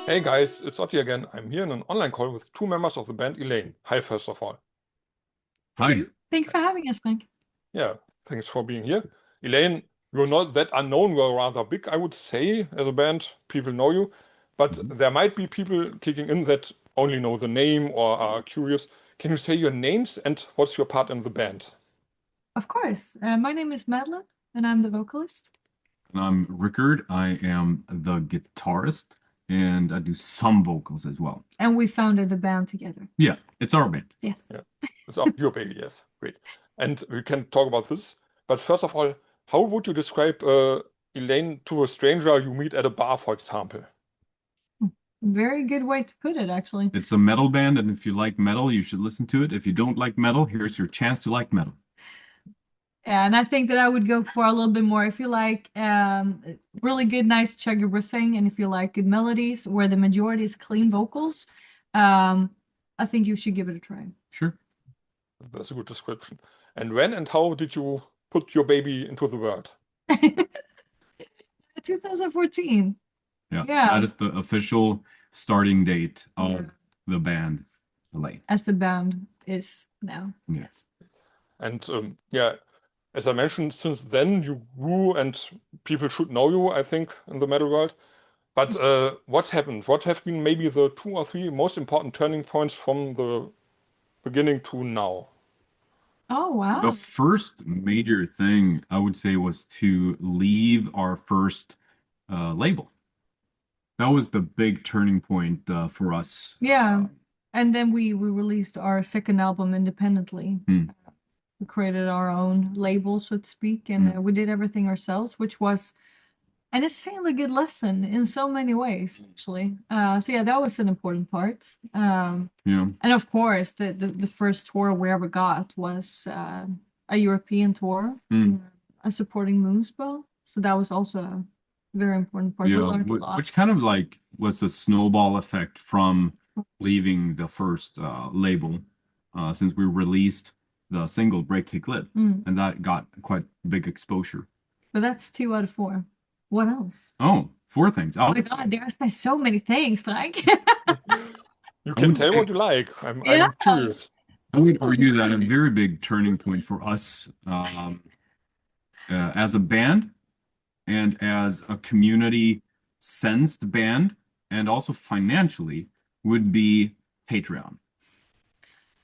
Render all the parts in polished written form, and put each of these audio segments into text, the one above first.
Hey guys, it's Otti again. I'm here in an online call with two members of the band ELEINE. Hi, first of all. Hi. Thank you for having us, Frank. Yeah, thanks for being here. ELEINE, you're not that unknown. You're rather big, I would say, as a band. People know you. But there might be people kicking in that only know the name or are curious. Can you say your names and what's your part in the band? Of course. My name is Madeleine, and I'm the vocalist. And I'm Rikard. I am the guitarist and I do some vocals as well. And we founded the band together. Yeah, it's our band. Yes. Yeah, it's your baby, yes. Great. And we can talk about this. But first of all, how would you describe ELEINE to a stranger you meet at a bar, for example? Very good way to put it, actually. It's a metal band, and if you like metal, you should listen to it. If you don't like metal, here's your chance to like metal. Yeah, and I think that I would go for a little bit more. If you like really good, nice chuggy riffing, and if you like good melodies where the majority is clean vocals, I think you should give it a try. Sure. That's a good description. And when and how did you put your baby into the world? 2014. Yeah, Yeah. that is the official starting date of the band, ELEINE. As the band is now. Yes. And yeah, as I mentioned, since then you grew and people should know you, I think, in the metal world. But what happened? What have been maybe the 2 or 3 most important turning points from the beginning to now? Oh, wow. The first major thing I would say was to leave our first label. That was the big turning point for us. Yeah. And then we released our second album independently. We created our own label, so to speak, and we did everything ourselves, which was an insanely good lesson in so many ways, actually. So yeah, that was an important part. Yeah. And of course, the first tour we ever got was a European tour, supporting Moonspell. So that was also a very important part. We Yeah, learned a lot. which kind of like was a snowball effect from leaving the first label, since we released the single Break Kick Lip, and that got quite big exposure. But that's 2 out of 4. What else? Oh, 4 things. Oh my God, there's been so many things, Frank. You can tell what you like. I'm curious. I would argue that a very big turning point for us as a band and as a community sensed band and also financially would be Patreon.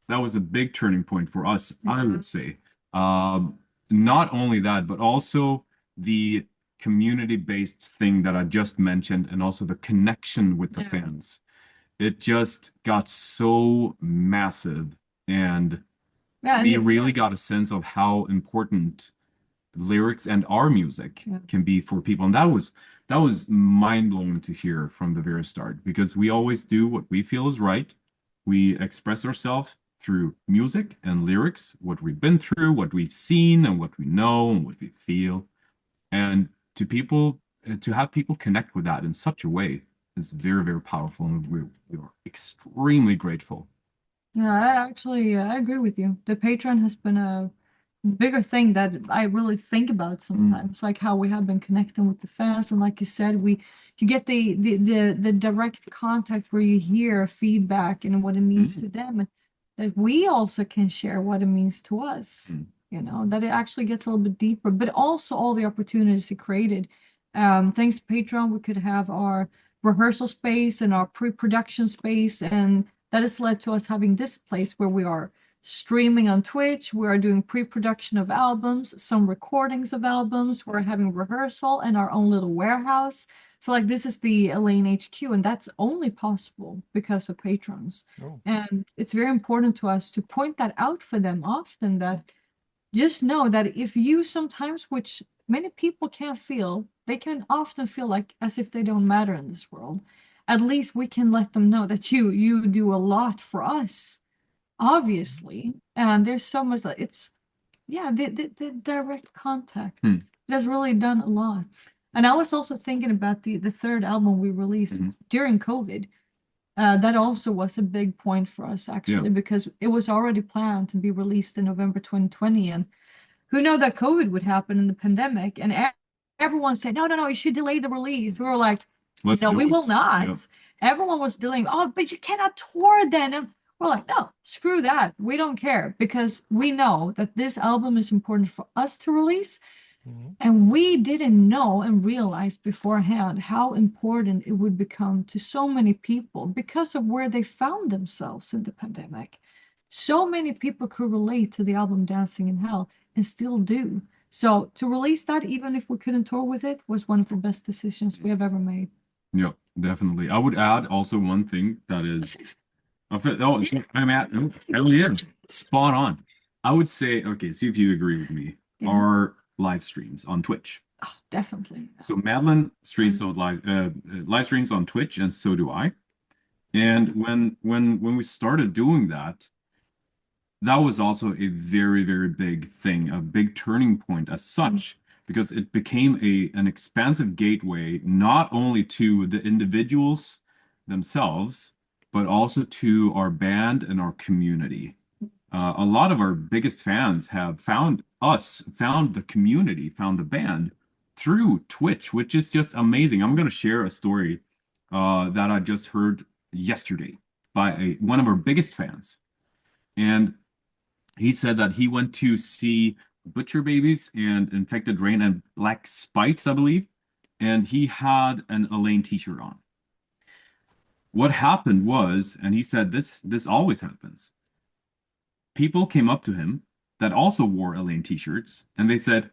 That was a big turning point for us, I would say. Not only that, but also the community-based thing that I just mentioned, and also the connection with the fans. It just got so massive, and we really got a sense of how important lyrics and our music can be for people. And that was mind-blowing to hear from the very start, because we always do what we feel is right. We express ourselves through music and lyrics, what we've been through, what we've seen, and what we know, and what we feel. And to have people connect with that in such a way is very, very powerful, and we are extremely grateful. Yeah, I agree with you. The Patreon has been a bigger thing that I really think about sometimes, like how we have been connecting with the fans, and like you said, you get the direct contact where you hear feedback and what it means to them, and that we also can share what it means to us. You know, that it actually gets a little bit deeper, but also all the opportunities it created. Thanks to Patreon, we could have our rehearsal space and our pre-production space, and that has led to us having this place where we are streaming on Twitch. We are doing pre-production of albums, some recordings of albums. We're having rehearsal in our own little warehouse. So like this is the ELEINE HQ, and that's only possible because of patrons. And it's very important to us to point that out for them often, that just know that if you sometimes, which many people can't feel, they can often feel like as if they don't matter in this world. At least we can let them know that you do a lot for us, obviously. And there's so much that the direct contact it has really done a lot. And I was also thinking about the third album we released during COVID. That also was a big point for us, actually, because it was already planned to be released in November 2020. And who knew that COVID would happen in the pandemic? And everyone said, no, you should delay the release. We were like, no, we will not. everyone was dealing, oh, but you cannot tour then. And we're like, no, screw that. We don't care, because we know that this album is important for us to release. And we didn't know and realize beforehand how important it would become to so many people because of where they found themselves in the pandemic. So many people could relate to the album Dancing in Hell and still do. So to release that, even if we couldn't tour with it, was one of the best decisions we have ever made. Yeah, definitely. I would add also one thing that is, I'm at, hell yeah, spot on. I would say, okay, see if you agree with me, are live streams on Twitch. Oh, definitely. So Madeleine streams on live streams on Twitch, and so do I. And when we started doing that, that was also a very, very big thing, a big turning point as such, because it became an expansive gateway, not only to the individuals themselves, but also to our band and our community. A lot of our biggest fans have found us, found the community, found the band through Twitch, which is just amazing. I'm going to share a story that I just heard yesterday by one of our biggest fans. And he said that he went to see Butcher Babies and Infected Rain and Black Spikes, I believe, and he had an ELEINE t-shirt on. What happened was, and he said this always happens, people came up to him that also wore ELEINE t-shirts, and they said,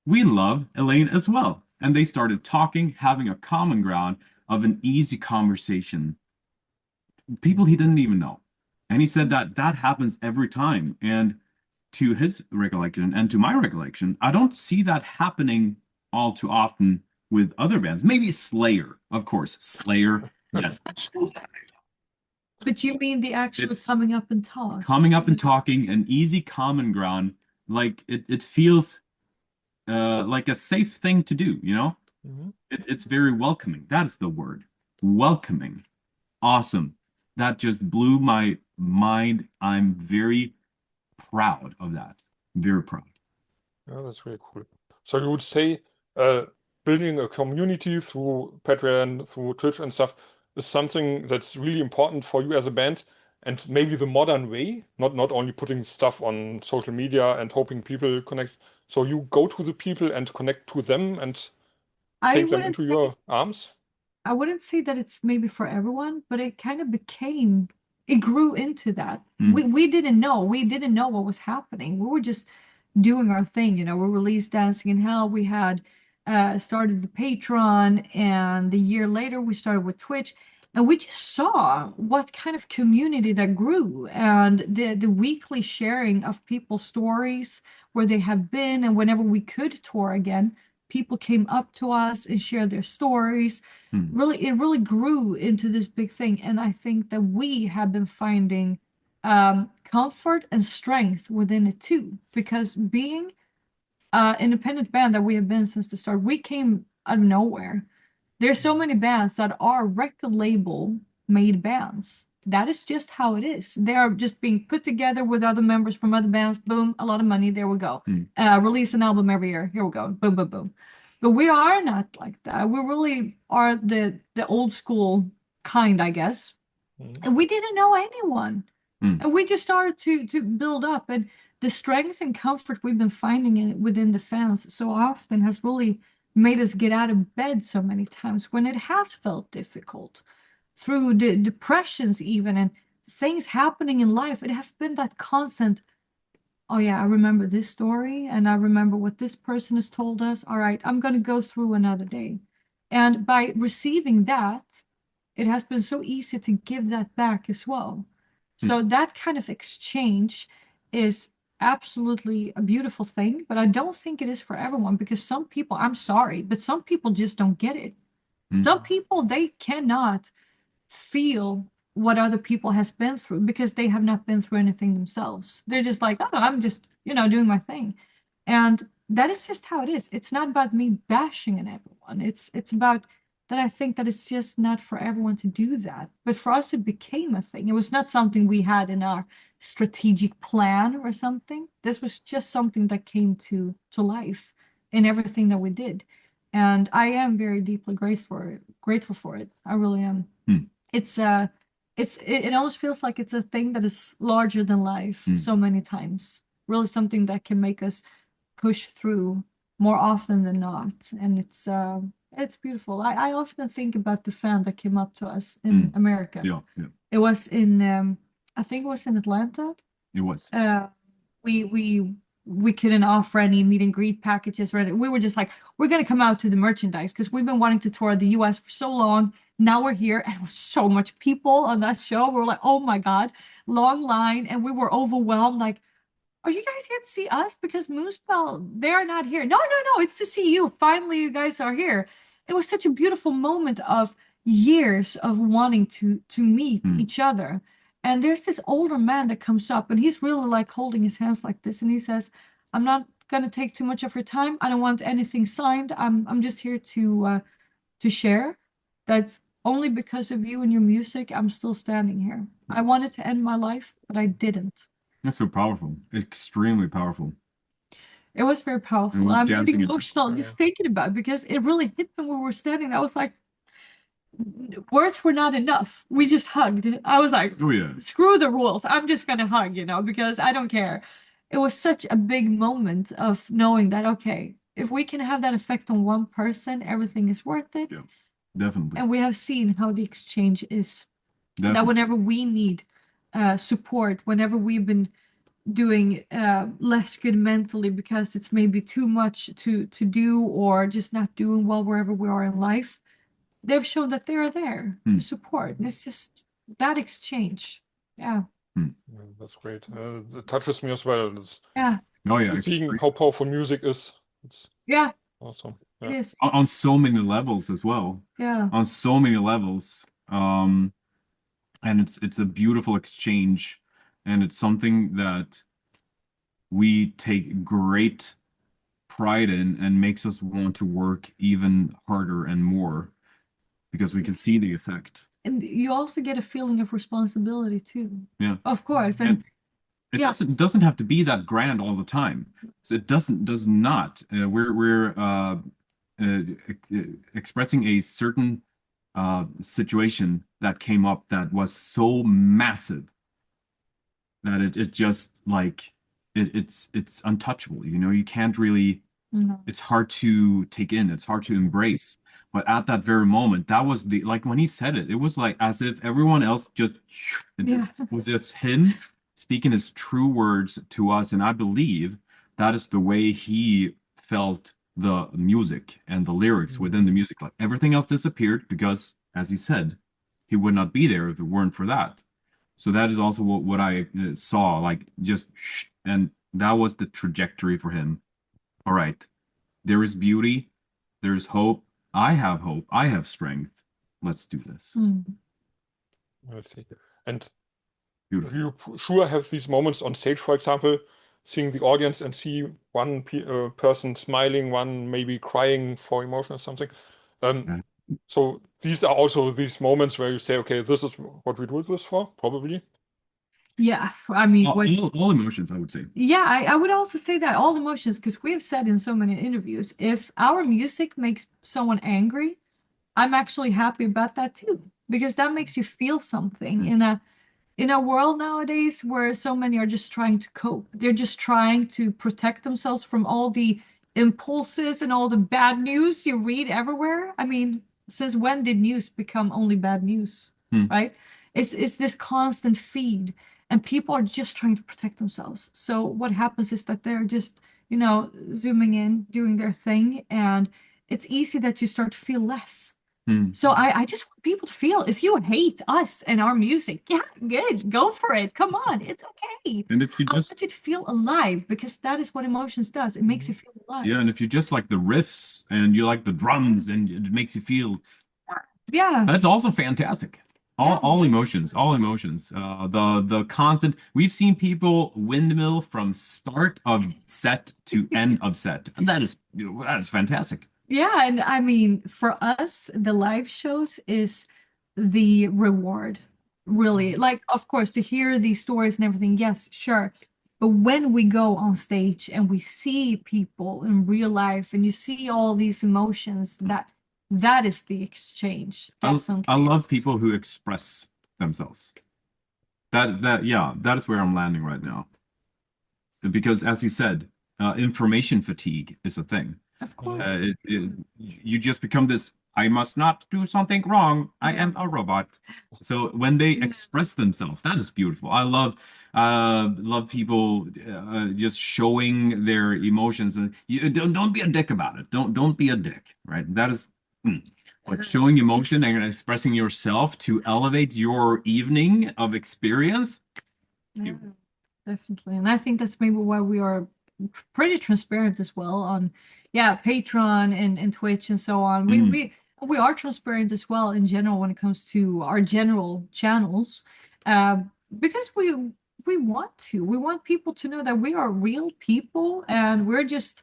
we love ELEINE as well. And they started talking, having a common ground of an easy conversation. People he didn't even know. And he said that happens every time. And to his recollection and to my recollection, I don't see that happening all too often with other bands. Maybe Slayer, of course. Slayer, yes. But you mean the actual coming up and talk? Coming up and talking, an easy common ground. Like it feels like a safe thing to do, you know? It's very welcoming. That is the word. Welcoming. Awesome. That just blew my mind. I'm very proud of that. Very proud. Yeah, that's really cool. So you would say building a community through Patreon, through Twitch and stuff is something that's really important for you as a band, and maybe the modern way, not only putting stuff on social media and hoping people connect. So you go to the people and connect to them and take them into your arms? I wouldn't say that it's maybe for everyone, but it kind of it grew into that. We didn't know. We didn't know what was happening. We were just doing our thing. You know, we released Dancing in Hell. We had started the Patreon, and the year later we started with Twitch. And we just saw what kind of community that grew, and the weekly sharing of people's stories, where they have been, and whenever we could tour again, people came up to us and shared their stories. Really, it really grew into this big thing. And I think that we have been finding comfort and strength within it too, because being an independent band that we have been since the start, we came out of nowhere. There's so many bands that are record label made bands. That is just how it is. They are just being put together with other members from other bands. Boom, a lot of money. There we go. Release an album every year. Here we go. Boom, boom, boom. But we are not like that. We really are the old school kind, I guess. And we didn't know anyone. And we just started to build up. And the strength and comfort we've been finding within the fans so often has really made us get out of bed so many times when it has felt difficult. Through the depressions even, and things happening in life, it has been that constant, oh yeah, I remember this story, and I remember what this person has told us. All right, I'm going to go through another day. And by receiving that, it has been so easy to give that back as well. So that kind of exchange is absolutely a beautiful thing, but I don't think it is for everyone, because some people, I'm sorry, but some people just don't get it. Some people, they cannot feel what other people has been through because they have not been through anything themselves. They're just like, oh, I'm just, doing my thing. And that is just how it is. It's not about me bashing on everyone. It's about that I think that it's just not for everyone to do that. But for us, it became a thing. It was not something we had in our strategic plan or something. This was just something that came to life in everything that we did. And I am very deeply grateful for it. I really am. It's it almost feels like it's a thing that is larger than life so many times. Really something that can make us push through more often than not. And it's beautiful. I often think about the fan that came up to us in America. Yeah. It was in I think it was in Atlanta. It was. We couldn't offer any meet and greet packages, right? We were just like, we're gonna come out to the merchandise because we've been wanting to tour the US for so long. Now we're here, and it was so much people on that show. We were like, oh my God, long line, and we were overwhelmed. Like, are you guys here to see us? Because Moosebell, they're not here. No, it's to see you. Finally, you guys are here. It was such a beautiful moment of years of wanting to meet each other. And there's this older man that comes up, and he's really like holding his hands like this, and he says, "I'm not gonna take too much of your time. I don't want anything signed. I'm just here to share. That's only because of you and your music, I'm still standing here. I wanted to end my life, but I didn't." That's so powerful. Extremely powerful. It was very powerful. was I'm dancing getting in- emotional just thinking about it because it really hit me when we were standing there. I was like, words were not enough. We just hugged. I was like, Oh yeah. screw the rules. I'm just gonna hug, because I don't care. It was such a big moment of knowing that, okay, if we can have that effect on one person, everything is worth it. Yeah, definitely. And we have seen how the exchange is. That Definitely. whenever we need support, whenever we've been doing less good mentally because it's maybe too much to do or just not doing well wherever we are in life, they've shown that they're there to support. And it's just that exchange. Yeah. Yeah, that's great. It touches me as well. Yeah. Oh yeah. Seeing how powerful music is. It's Yeah. awesome. It Yeah. is. On so many levels as well. Yeah. On so many levels. And it's a beautiful exchange, and it's something that we take great pride in and makes us want to work even harder and more because we can see the effect. And you also get a feeling of responsibility too. Yeah. Of course. And it yeah. doesn't have to be that grand all the time. So it does not. We're expressing a certain situation that came up that was so massive that it just like it's untouchable. You can't really. No. It's hard to take in. It's hard to embrace. But at that very moment, that was like when he said it, it was like as if everyone else just was just him speaking his true words to us. And I believe that is the way he felt the music and the lyrics within the music. Like everything else disappeared because, as he said, he would not be there if it weren't for that. So that is also what I saw, like just, and that was the trajectory for him. All right, there is beauty, there is hope. I have strength. Let's do this. I see. And Beautiful. you sure have these moments on stage, for example, seeing the audience and see one person smiling, one maybe crying for emotion or something. So these are also these moments where you say, okay, this is what we do this for, probably. Yeah, I mean, all emotions, I would say. Yeah, I would also say that all emotions, because we have said in so many interviews, if our music makes someone angry, I'm actually happy about that too, because that makes you feel something in a world nowadays where so many are just trying to cope. They're just trying to protect themselves from all the impulses and all the bad news you read everywhere. I mean, since when did news become only bad news, right? It's this constant feed. And people are just trying to protect themselves. So what happens is that they're just, zooming in, doing their thing. And it's easy that you start to feel less. So I just want people to feel, if you hate us and our music, yeah, good, go for it. Come on, it's okay. And if you I want you to feel alive, because that is what emotions does. It makes you feel alive. Yeah, and if you just like the riffs and you like the drums and it makes you feel, yeah, that's also fantastic. All emotions. The constant. We've seen people windmill from start of set to end of set, and that is fantastic. Yeah, and I mean, for us, the live shows is the reward, really. Like, of course, to hear these stories and everything, yes, sure. But when we go on stage and we see people in real life and you see all these emotions, that is the exchange, definitely. I love people who express themselves. That is where I'm landing right now. Because as you said, information fatigue is a thing. Of course. You just become this, I must not do something wrong. I am a robot. So when they express themselves, that is beautiful. I love people just showing their emotions. And you don't be a dick about it. Don't be a dick, right? That is like showing emotion and expressing yourself to elevate your evening of experience. Yeah, definitely. And I think that's maybe why we are pretty transparent as well on, Patreon and Twitch and so on. We are transparent as well in general when it comes to our general channels, because we want people to know that we are real people and we're just,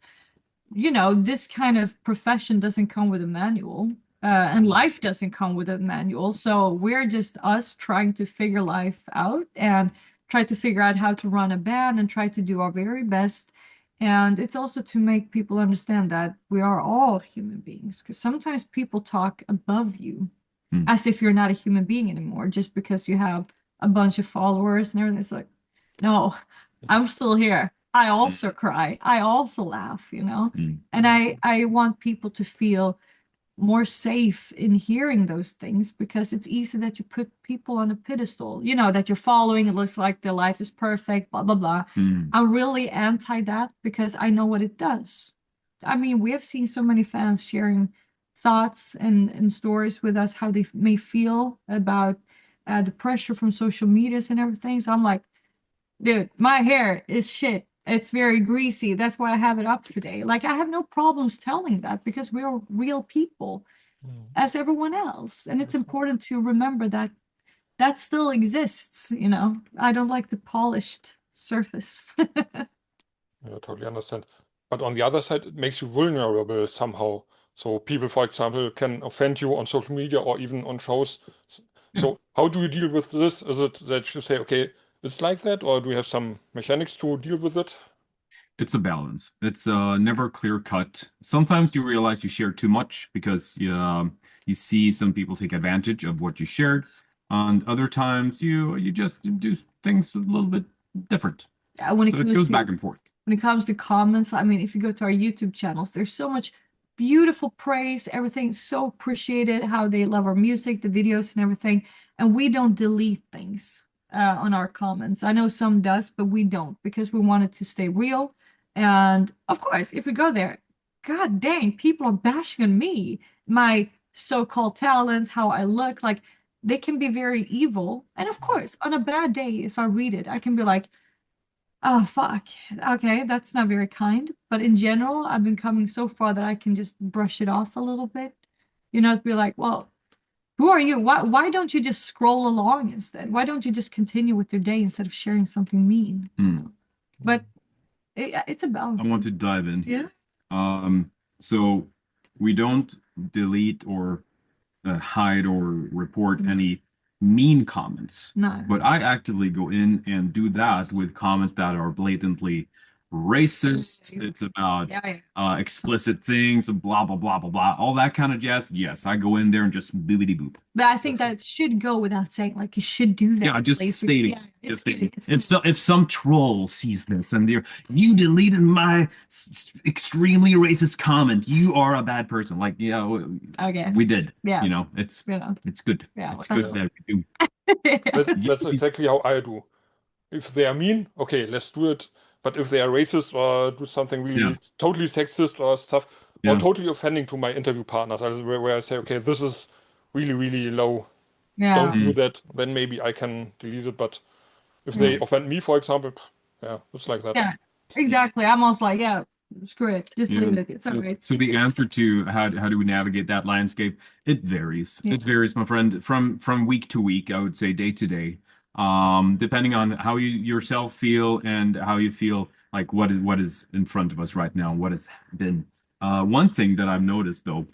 this kind of profession doesn't come with a manual. And life doesn't come with a manual. So we're just us trying to figure life out and try to figure out how to run a band and try to do our very best. And it's also to make people understand that we are all human beings, because sometimes people talk above you as if you're not a human being anymore, just because you have a bunch of followers and everything. It's like, no, I'm still here. I also cry. I also laugh, And I want people to feel more safe in hearing those things, because it's easy that you put people on a pedestal, that you're following. It looks like their life is perfect, blah, blah, blah. I'm really anti that, because I know what it does. I mean, we have seen so many fans sharing thoughts and stories with us, how they may feel about the pressure from social medias and everything. So I'm like, dude, my hair is shit. It's very greasy. That's why I have it up today. Like, I have no problems telling that, because we're real people as everyone else. And it's important to remember that that still exists, I don't like the polished surface. I totally understand. But on the other side, it makes you vulnerable somehow. So people, for example, can offend you on social media or even on shows. So how do you deal with this? Is it that you say, okay, it's like that, or do you have some mechanics to deal with it? It's a balance. It's never clear cut. Sometimes you realize you share too much because you see some people take advantage of what you shared. And other times you just do things a little bit different. When So it goes back and forth. When it comes to comments, I mean, if you go to our YouTube channels, there's so much beautiful praise. Everything's so appreciated, how they love our music, the videos and everything. And we don't delete things on our comments. I know some does, but we don't, because we want it to stay real. And of course, if we go there, god dang, people are bashing on me, my so-called talent, how I look. Like, they can be very evil. And of course, on a bad day, if I read it, I can be like, oh, fuck. Okay, that's not very kind. But in general, I've been coming so far that I can just brush it off a little bit. Be like, well, who are you? Why don't you just scroll along instead? Why don't you just continue with your day instead of sharing something mean? But it's a balance. I want to dive in. Yeah. So we don't delete or hide or report any mean comments. No. But I actively go in and do that with comments that are blatantly racist. It's about explicit things, blah, blah, blah, blah, blah, all that kind of jazz. Yes, I go in there and just boobity boop. But I think that should go without saying. Like, you should do that. Yeah, just stating. Yeah, just stating. If some troll sees this and you deleted my extremely racist comment, you are a bad person. Like, okay, we did. Yeah, it's good. Yeah, it's good that we do. That's exactly how I do. If they are mean, okay, let's do it. But if they are racist or do something really totally sexist or stuff, or totally offending to my interview partners, where I say, okay, this is really, really low. Yeah. Don't do that. Then maybe I can delete it. But if they offend me, for example, it's like that. Yeah, exactly. I'm also like, screw it. Just leave it. It's all right. So the answer to how do we navigate that landscape, it varies. It varies, my friend, from week to week, I would say day to day. Depending on how you yourself feel and how you feel like what is in front of us right now, what has been. One thing that I've noticed though,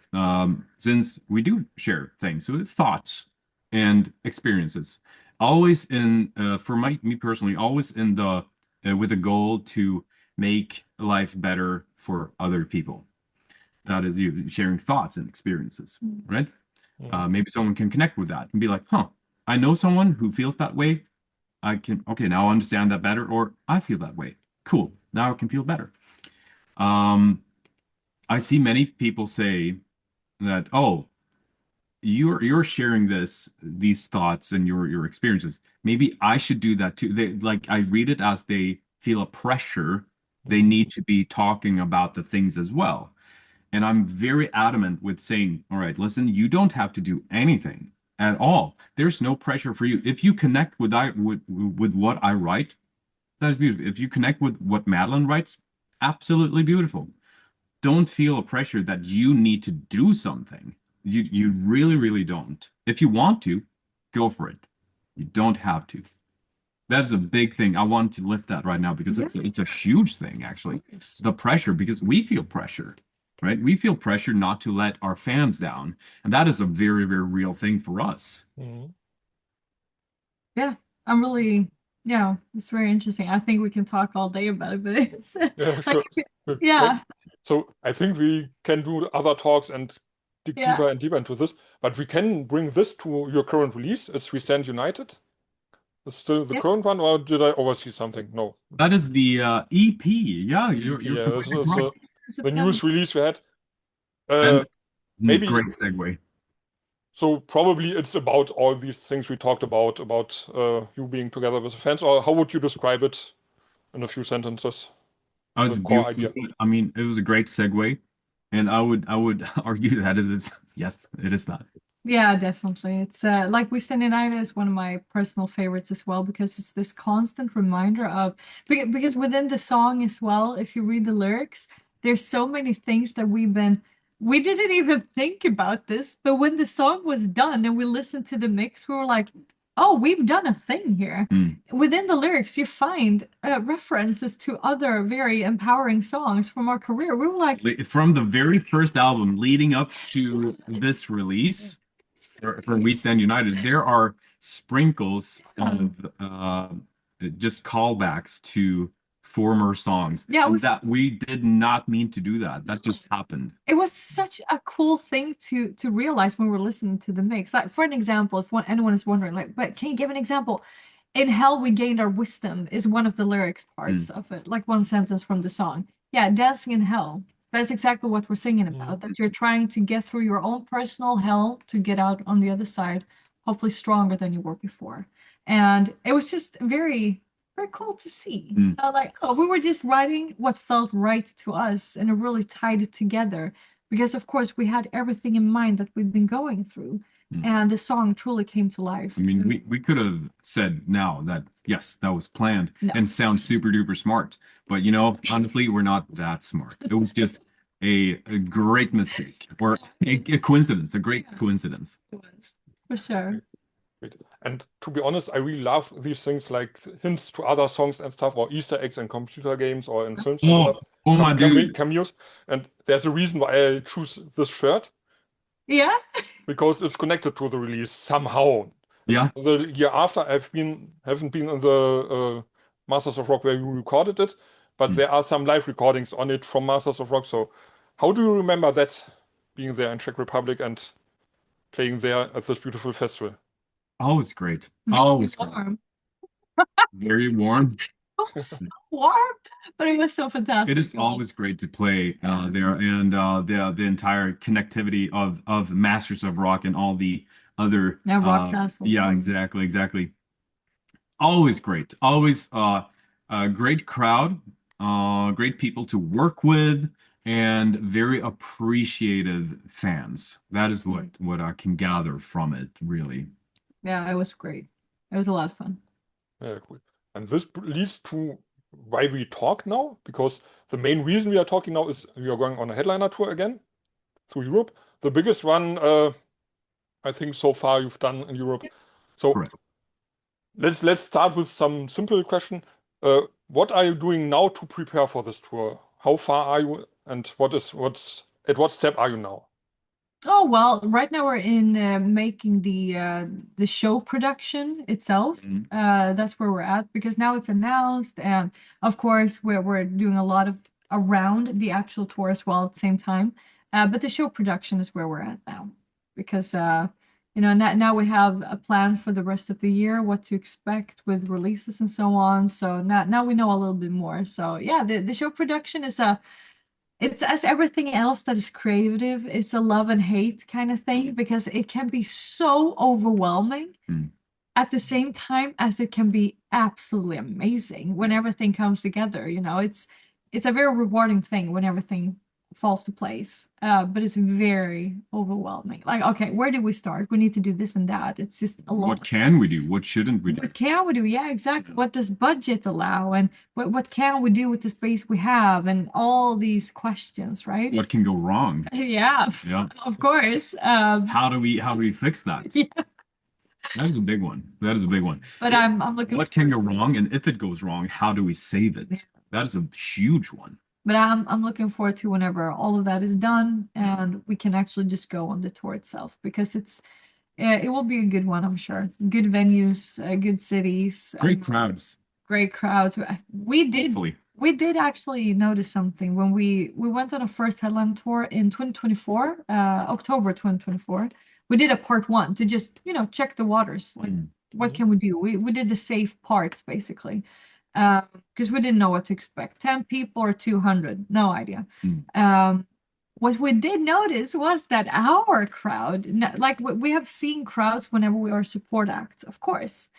since we do share things, so thoughts and experiences, always in for me personally, always in the with a goal to make life better for other people. That is you sharing thoughts and experiences, right? Maybe someone can connect with that and be like, huh, I know someone who feels that way. Okay, now I understand that better, or I feel that way. Cool, now I can feel better. I see many people say that, oh, you're sharing these thoughts and your experiences. Maybe I should do that too. I read it as they feel a pressure. They need to be talking about the things as well. And I'm very adamant with saying, all right, listen, you don't have to do anything at all. There's no pressure for you. If you connect with what I write, that is beautiful. If you connect with what Madeleine writes, absolutely beautiful. Don't feel a pressure that you need to do something. You really, really don't. If you want to, go for it. You don't have to. That's a big thing. I want to lift that right now because it's a huge thing, actually. The pressure, because we feel pressure, right? We feel pressure not to let our fans down. And that is a very, very real thing for us. Yeah, I'm really, yeah, it's very interesting. I think we can talk all day about it, but it's Sure. yeah. So I think we can do other talks and dig deeper and deeper into this, but we can bring this to your current release. It's We Stand United. It's still the current one, or did I oversee something? No. That is the EP. Yeah, you're It's right. the newest release we had. And maybe great segue. So probably it's about all these things we talked about you being together with the fans, or how would you describe it in a few sentences? That was The core beautiful. idea. I mean, it was a great segue, and I would argue that it is. Yes, it is that. Yeah, definitely. It's like We Stand United is one of my personal favorites as well because it's this constant reminder of because within the song as well, if you read the lyrics, there's so many things that we didn't even think about this, but when the song was done and we listened to the mix, we were like, oh, we've done a thing here. Within the lyrics, you find references to other very empowering songs from our career. We were like, from the very first album leading up to this release for We Stand United, there are sprinkles of just callbacks to former songs. Yeah, that we did not mean to do that. That just happened. It was such a cool thing to realize when we're listening to the mix. Like for an example, if anyone is wondering, like, but can you give an example? In hell we gained our wisdom is one of the lyrics parts of it, like one sentence from the song. Yeah, dancing in hell. That's exactly what we're singing about. That you're trying to get through your own personal hell to get out on the other side, hopefully stronger than you were before. And it was just very cool to see. Like, oh, we were just writing what felt right to us and it really tied it together because of course we had everything in mind that we've been going through and the song truly came to life. I mean, we could have said now that yes, that was planned and sounds super duper smart, but you know, honestly, we're not that smart. It was just a great mistake or a coincidence, a great coincidence. For sure. And to be honest, I really love these things like hints to other songs and stuff, or Easter eggs in computer games or in films and stuff. Oh my dude. Cameos. And there's a reason why I choose this shirt. Yeah. Because it's connected to the release somehow. Yeah. The year after haven't been in the Masters of Rock where you recorded it, but there are some live recordings on it from Masters of Rock. So how do you remember that being there in Czech Republic and playing there at this beautiful festival? Always great. Always warm. Very warm. So warm, but it was so fantastic. It is always great to play there, and the entire connectivity of Masters of Rock and all the other Rock Castle. Yeah, exactly. Always great. Always a great crowd, great people to work with, and very appreciative fans. That is what I can gather from it, really. Yeah, it was great. It was a lot of fun. Yeah, cool. And this leads to why we talk now, because the main reason we are talking now is we are going on a headliner tour again through Europe. The biggest one, I think, so far you've done in Europe. So Correct. let's start with some simple question. What are you doing now to prepare for this tour? How far are you, and at what step are you now? Oh, well, right now we're in making the show production itself. Mhm. That's where we're at because now it's announced, and of course we're doing a lot of around the actual tour as well at the same time. But the show production is where we're at now because now we have a plan for the rest of the year, what to expect with releases and so on. So now we know a little bit more. So yeah, the show production is a it's as everything else that is creative, it's a love and hate kind of thing because it can be so overwhelming Mm. at the same time as it can be absolutely amazing when everything comes together. It's a very rewarding thing when everything falls to place. But it's very overwhelming. Like, okay, where do we start? We need to do this and that. It's just a lot. What can we do? What shouldn't we do? What can we do? Yeah, exactly. What does budget allow? And what can we do with the space we have? And all these questions, right? What can go wrong? Yeah, Yeah. of course. How do we fix that? Yeah. That is a big one. That is a big one. But I'm looking What can go wrong, and if it goes wrong, how do we save it? That is a huge one. But I'm looking forward to whenever all of that is done and we can actually just go on the tour itself because it will be a good one, I'm sure. Good venues, good cities, Great crowds. great crowds. Hopefully. We did actually notice something when we went on a first headline tour in 2024, October 2024. We did a part one to just, check the waters. Like, what can we do? We did the safe parts basically. Because we didn't know what to expect. 10 people or 200, no idea. What we did notice was that our crowd, like we have seen crowds whenever we are support acts, of course.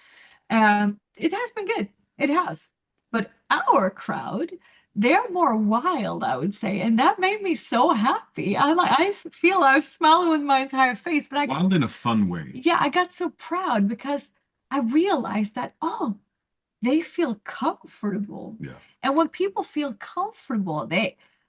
It has been good. It has. But our crowd, they're more wild, I would say. And that made me so happy. I feel I was smiling with my entire face, but Wild in a fun way. yeah, I got so proud because I realized that, they feel comfortable. Yeah. And when people feel comfortable,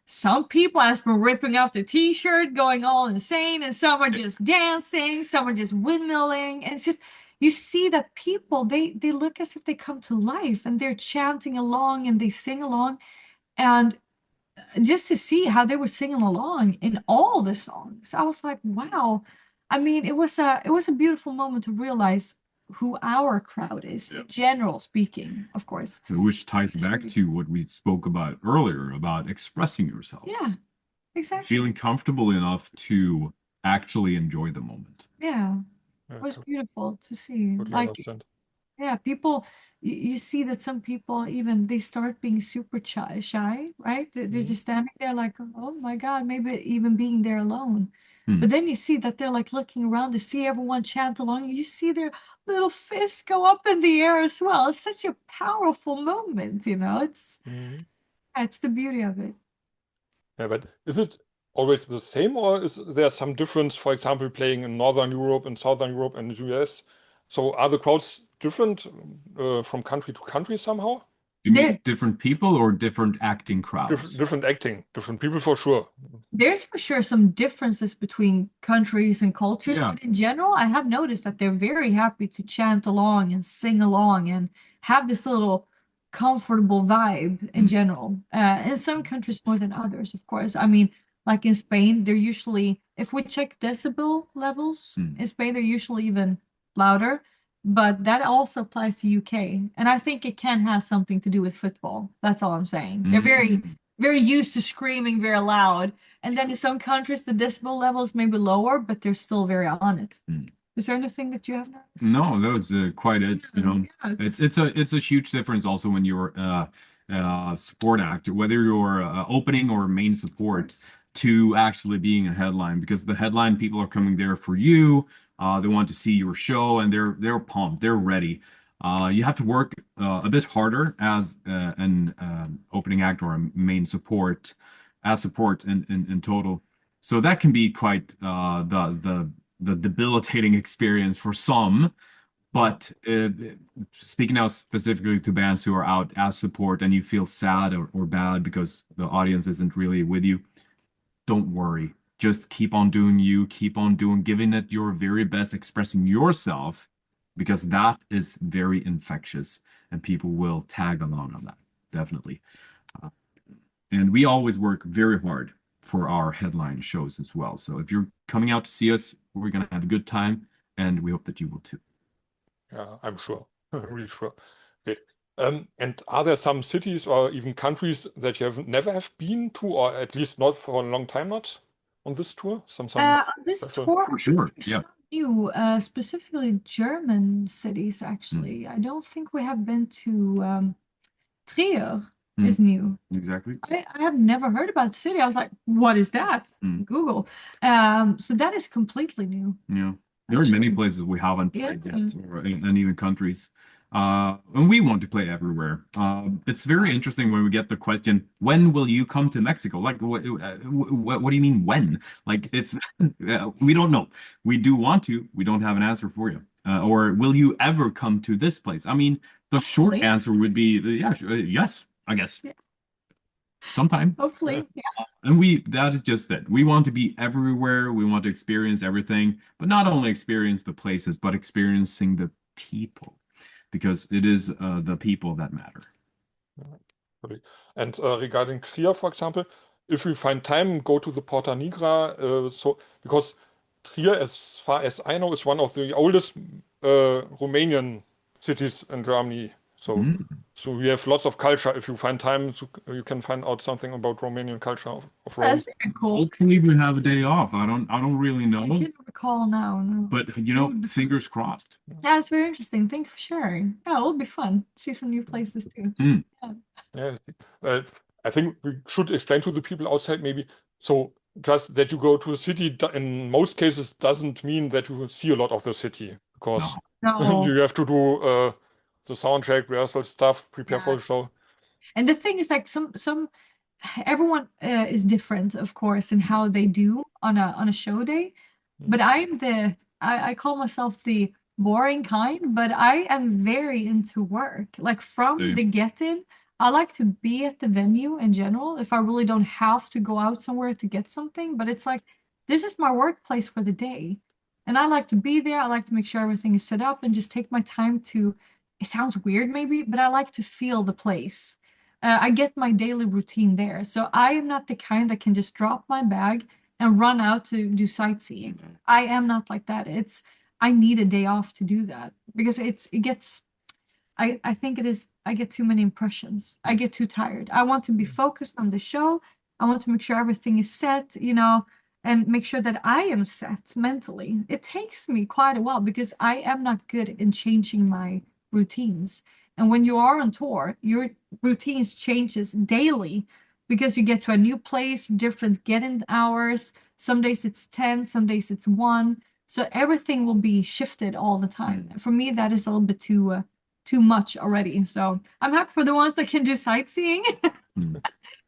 some people have been ripping off the t-shirt, going all insane, and some are just dancing, some are just windmilling. And it's just you see that people they look as if they come to life and they're chanting along and they sing along. And just to see how they were singing along in all the songs, I was like, wow. I mean, it was a beautiful moment to realize who our crowd is, in general speaking, of course. Which ties back to what we spoke about earlier about expressing yourself. Yeah, exactly. Feeling comfortable enough to actually enjoy the moment. Yeah, Yeah, it was beautiful to see. totally Like, understand. yeah, people, you see that some people even they start being super shy, right? They're just standing there like, oh my God, maybe even being there alone. But then you see that they're like looking around to see everyone chant along. You see their little fists go up in the air as well. It's such a powerful moment, it's the beauty of it. Yeah, but is it always the same, or is there some difference, for example, playing in Northern Europe and Southern Europe and the US? So are the crowds different from country to country somehow? You mean different people or different acting crowds? Different acting, different people for sure. There's for sure some differences between countries and cultures, Yeah. but in general, I have noticed that they're very happy to chant along and sing along and have this little comfortable vibe in general. In some countries more than others, of course. I mean, like in Spain, they're usually, if we check decibel levels, in Spain, they're usually even louder. But that also applies to UK. And I think it can have something to do with football. That's all I'm saying. They're very used to screaming very loud. And then in some countries, the decibel levels may be lower, but they're still very on it. Is there anything that you have noticed? No, that was quite it. Yeah. It's a huge difference also when you're support actor, whether you're opening or main support, to actually being a headline, because the headline people are coming there for you. They want to see your show and they're pumped, they're ready. You have to work a bit harder as an opening act or a main support, as support in total. So that can be quite the debilitating experience for some. But speaking now specifically to bands who are out as support and you feel sad or bad because the audience isn't really with you, don't worry. Just keep on doing you, keep on giving it your very best, expressing yourself, because that is very infectious and people will tag along on that, definitely. And we always work very hard for our headline shows as well. So if you're coming out to see us, we're going to have a good time, and we hope that you will too. Yeah, I'm sure. Really sure. Okay. And are there some cities or even countries that you never have been to, or at least not for a long time not on this tour? Some On this special- tour, For sure, yeah. new, specifically German cities, actually. I don't think we have been to Trier is new. Exactly. I have never heard about the city. I was like, what is that? Google. So that is completely new. Yeah. There are many Actually. places we haven't Yeah. played yet, and even countries. And we want to play everywhere. It's very interesting when we get the question, when will you come to Mexico? Like, what do you mean when? Like, if we don't know. We do want to, we don't have an answer for you. Or will you ever come to this place? I mean, the short Hopefully. answer would be, yeah, yes, I guess. Yeah. Sometime. Hopefully. Yeah. And that is just it. We want to be everywhere. We want to experience everything, but not only experience the places, but experiencing the people, because it is the people that matter. And regarding Trier, for example, if you find time, go to the Porta Nigra. Because Trier, as far as I know, is one of the oldest Romanian cities in Germany. So we have lots of culture. If you find time, you can find out something about Romanian culture of Rome. That's very cool. Hopefully we have a day off. I don't really I know, can't recall now. No. but fingers crossed. Yeah, it's very interesting. Thank you for sharing. Yeah, it'll be fun. See some new places too. Yeah, I think we should explain to the people outside maybe. So just that you go to a city in most cases doesn't mean that you see a lot of the city, because No. you have to do the sound check, rehearsal stuff, prepare for the show. And the thing is, like, everyone is different, of course, in how they do on a show day. But I call myself the boring kind, but I am very into work. Like from the get-in, I like to be at the venue in general if I really don't have to go out somewhere to get something. But it's like, this is my workplace for the day. And I like to be there. I like to make sure everything is set up and just take my time to, it sounds weird maybe, but I like to feel the place. I get my daily routine there. So I am not the kind that can just drop my bag and run out to do sightseeing. I am not like that. I need a day off to do that because I think I get too many impressions. I get too tired. I want to be focused on the show. I want to make sure everything is set, and make sure that I am set mentally. It takes me quite a while because I am not good in changing my routines. And when you are on tour, your routines changes daily because you get to a new place, different get-in hours. Some days it's 10, some days it's 1. So everything will be shifted all the time. And for me, that is a little bit too much already. So I'm happy for the ones that can do sightseeing.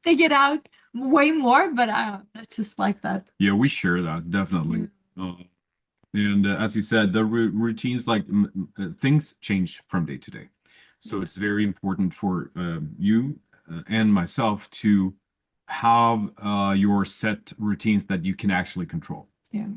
They get out way more, but it's just like that. Yeah, we share that, definitely. And as you said, the routines, like things change from day to day. So it's very important for you and myself to have your set routines that you can actually control. Yeah.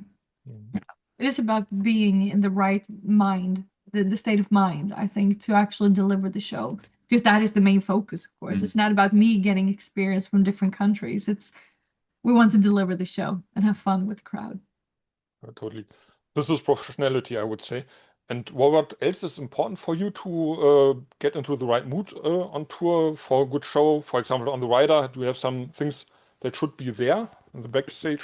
It is about being in the right mind, the state of mind, I think, to actually deliver the show. Because that is the main focus, of course. It's not about me getting experience from different countries. We want to deliver the show and have fun with the crowd. Totally. This is professionality, I would say. And what else is important for you to get into the right mood on tour for a good show? For example, on the rider, do you have some things that should be there in the backstage?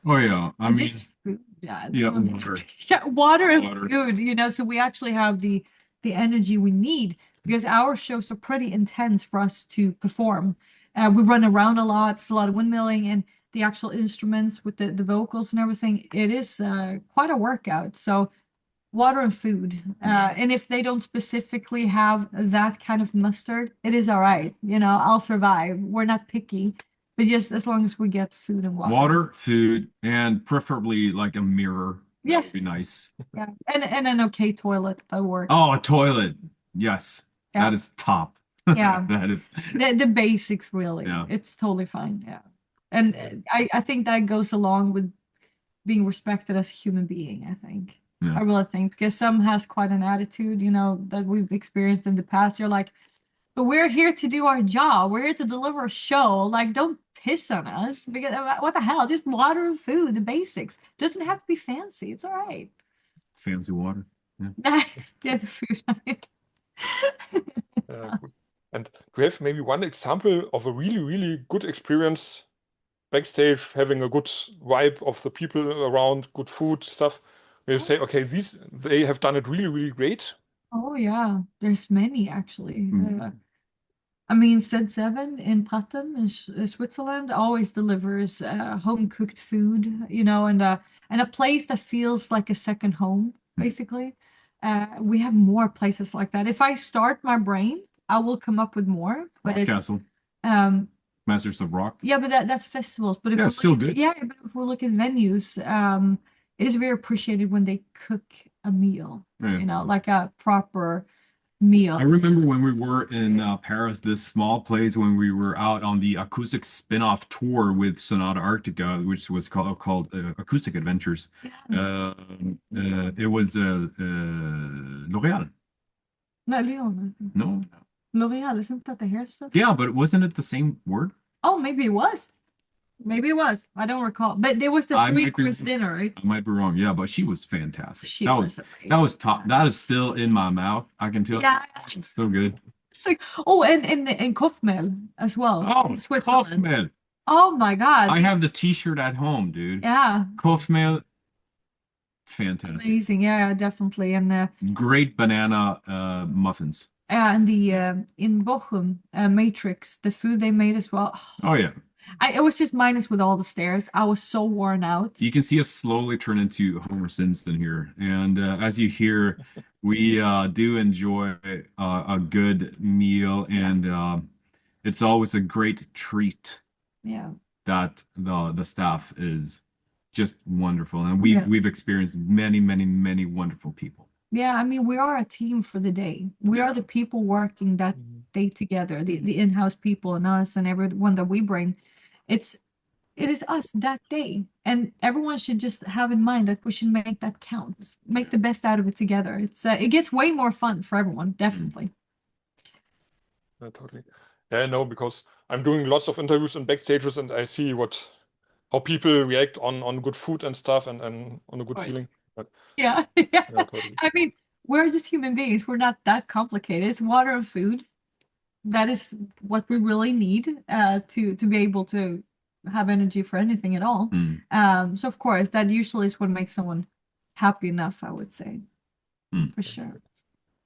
Oh yeah, I mean, just food. water. Yeah, water and food. So we actually have the energy we need because our shows are pretty intense for us to perform. We run around a lot. It's a lot of windmilling and the actual instruments with the vocals and everything. It is quite a workout. So water and food. And if they don't specifically have that kind of mustard, it is all right. I'll survive. We're not picky, but just as long as we get food and water. Water, food, and preferably like a mirror. Yeah. That would be nice. Yeah. And an okay toilet that works. Oh, a toilet. Yes. Yeah. That is top. Yeah. That is the basics, really. Yeah. It's totally fine. Yeah. And I think that goes along with being respected as a human being, I think. Yeah. I really think, because some has quite an attitude, that we've experienced in the past. You're like, but we're here to do our job. We're here to deliver a show. Like, don't piss on us because what the hell? Just water and food, the basics. Doesn't have to be fancy. It's all right. Fancy water. Yeah. Yeah, the food. I mean. Good. And do you have maybe one example of a really, really good experience backstage, having a good vibe of the people around, good food, stuff, where you say, okay, they have done it really, really great? Oh yeah, there's many actually. Mm. I mean, Z7 in Pratten in Switzerland always delivers home cooked food, and a place that feels like a second home, basically. We have more places like that. If I start my brain, I will come up with more. But Rock Castle, um, Masters of Rock. yeah, but that's festivals. But if Yeah, we it's still look good. yeah, but if we look at venues, it is very appreciated when they cook a meal, Yeah. like a proper meal. I remember when we were in Paris, this small place, when we were out on the acoustic spin-off tour with Sonata Arctica, which was called Acoustic Adventures. It was L'Oreal. No, Lyon. No? L'Oreal, isn't that the hair stuff? Yeah, but wasn't it the same word? Oh, maybe it was. Maybe it was. I don't recall. But there was the I might be- three-course dinner, right? I might be wrong. Yeah, but she was fantastic. She That was that was top. That is still in my mouth. I can tell. Yeah. It's so good. It's like, oh, and Kofmel as well. Oh, in Switzerland. Kaufmann. Oh my God. I have the t-shirt at home, dude. Yeah. Kaufmann. Fantastic. Amazing. Yeah, definitely. And Great banana muffins. and the in Bochum, Matrix, the food they made as well. Oh yeah. It was just minus with all the stairs. I was so worn out. You can see us slowly turn into Homer Simpson here. And as you hear, we do enjoy a good meal, and it's always a great treat Yeah. that the staff is just wonderful. And Yeah. we've experienced many, many, many wonderful people. Yeah, I mean, we are a team for the day. We are the people working that day together, the in-house people and us and everyone that we bring. It is us that day. And everyone should just have in mind that we should make that count, make the best out of it together. It gets way more fun for everyone, definitely. Yeah, totally. Yeah, I know, because I'm doing lots of interviews and backstages, and I see how people react on good food and stuff, and on a good Right. feeling. But Yeah. yeah, totally. I mean, we're just human beings. We're not that complicated. It's water and food. That is what we really need to be able to have energy for anything at all. So of course, that usually is what makes someone happy enough, I would say, for sure.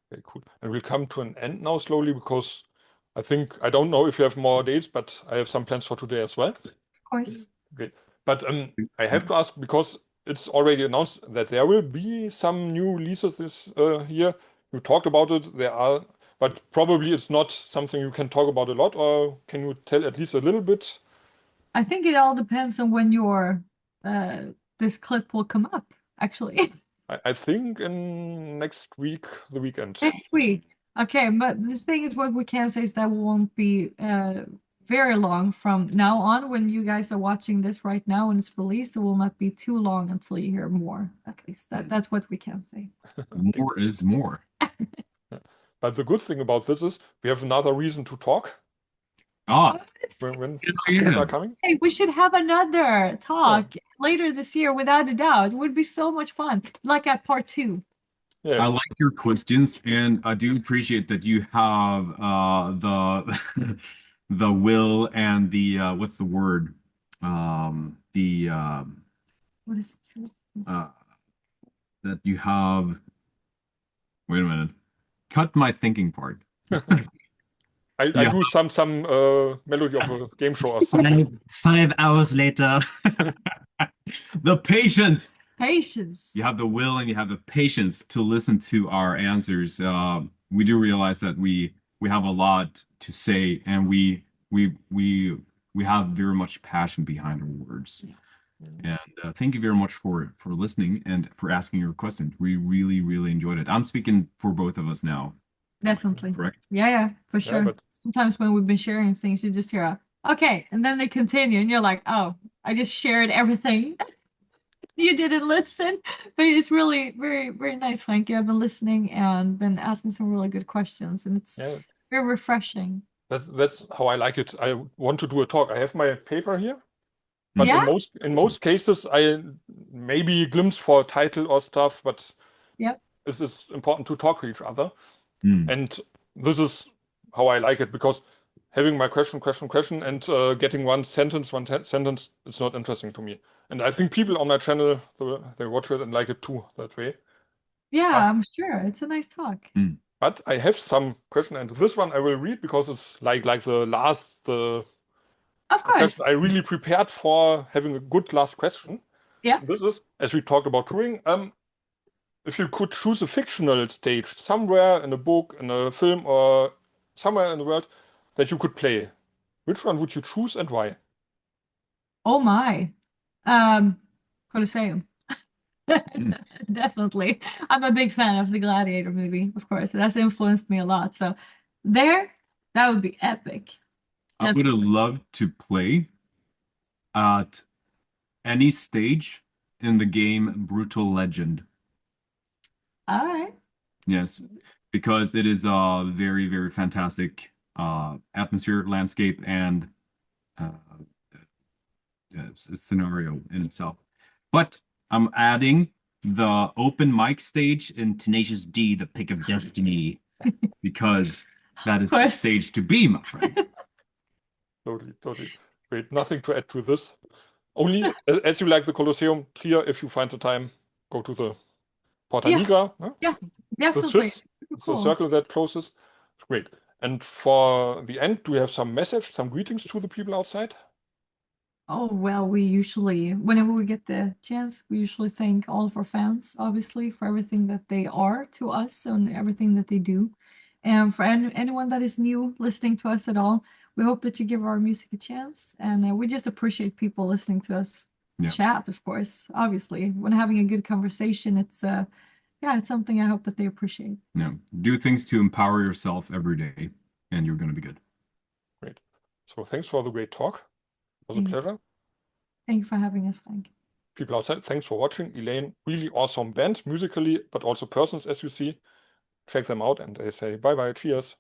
Very cool. And we'll come to an end now slowly, because I don't know if you have more dates, but I have some plans for today as well. Of course. Great. But I have to ask, because it's already announced that there will be some new releases this year. You talked about it. But probably it's not something you can talk about a lot, or can you tell at least a little bit? I think it all depends on when this clip will come up, actually. I think in next week, the weekend. Next week. Okay, but the thing is, what we can say is that we won't be very long from now on. When you guys are watching this right now and it's released, it will not be too long until you hear more. At least that's what we can say. More is more. But the good thing about this is we have another reason to talk Ah, when yeah. things are coming. Hey, we should have another talk later this year, without a doubt. It would be so much fun, like at part 2. Yeah. I like your questions, and I do appreciate that you have the the will and the what's the word? The What is it? that you have. Wait a minute. Cut my thinking part. I Yeah. do some melody of a game show or something. 5 hours later. The patience. Patience. You have the will and you have the patience to listen to our answers. We do realize that we have a lot to say, and we have very much passion behind our words. And thank you very much for listening and for asking your questions. We really, really enjoyed it. I'm speaking for both of us now. Definitely. Correct? Yeah, for sure. but- Sometimes when we've been sharing things, you just hear, okay, and then they continue, and you're like, oh, I just shared everything. You didn't listen. But it's really very, very nice, Frank. You have been listening and been asking some really good questions, and it's Yeah. very refreshing. That's how I like it. I want to do a talk. I have my paper here, but Yeah. in most cases, I maybe glimpse for a title or stuff, but Yep. it's important to talk to each other. Mm. And this is how I like it, because having my question, and getting one sentence, it's not interesting to me. And I think people on my channel, they watch it and like it too that way. Yeah, I'm sure. It's a nice talk. But I have some question, and this one I will read because it's like the last Of course. question I really prepared for having a good last question. Yeah. This is, as we talked about touring, if you could choose a fictional stage somewhere in a book, in a film, or somewhere in the world that you could play, which one would you choose and why? Oh my. Colosseum. Definitely. I'm a big fan of the Gladiator movie, of course. It has influenced me a lot. So that would be epic. I would have loved to play at any stage in the game Brutal Legend. All right. Yes, because it is a very, very fantastic atmosphere, landscape, and scenario in itself. But I'm adding the open mic stage in Tenacious D, the Pick of Destiny, because that is the stage to be, my friend. Totally. Great. Nothing to add to this. Only, as you like the Colosseum, clear if you find the time, go to the Porta Nigra. Yeah, The definitely. Swiss, it's a circle that closes. It's great. And for the end, do you have some message, some greetings to the people outside? Oh, well, we usually, whenever we get the chance, we usually thank all of our fans, obviously, for everything that they are to us and everything that they do. And for anyone that is new listening to us at all, we hope that you give our music a chance. And we just appreciate people listening to us chat, of course, obviously. When having a good conversation, it's something I hope that they appreciate. Yeah. Do things to empower yourself every day, and you're going to be good. Great. So thanks for the great talk. It was a pleasure. Thank you for having us, Frank. People outside, thanks for watching. ELEINE, really awesome band, musically, but also persons, as you see. Check them out, and I say bye-bye, cheers.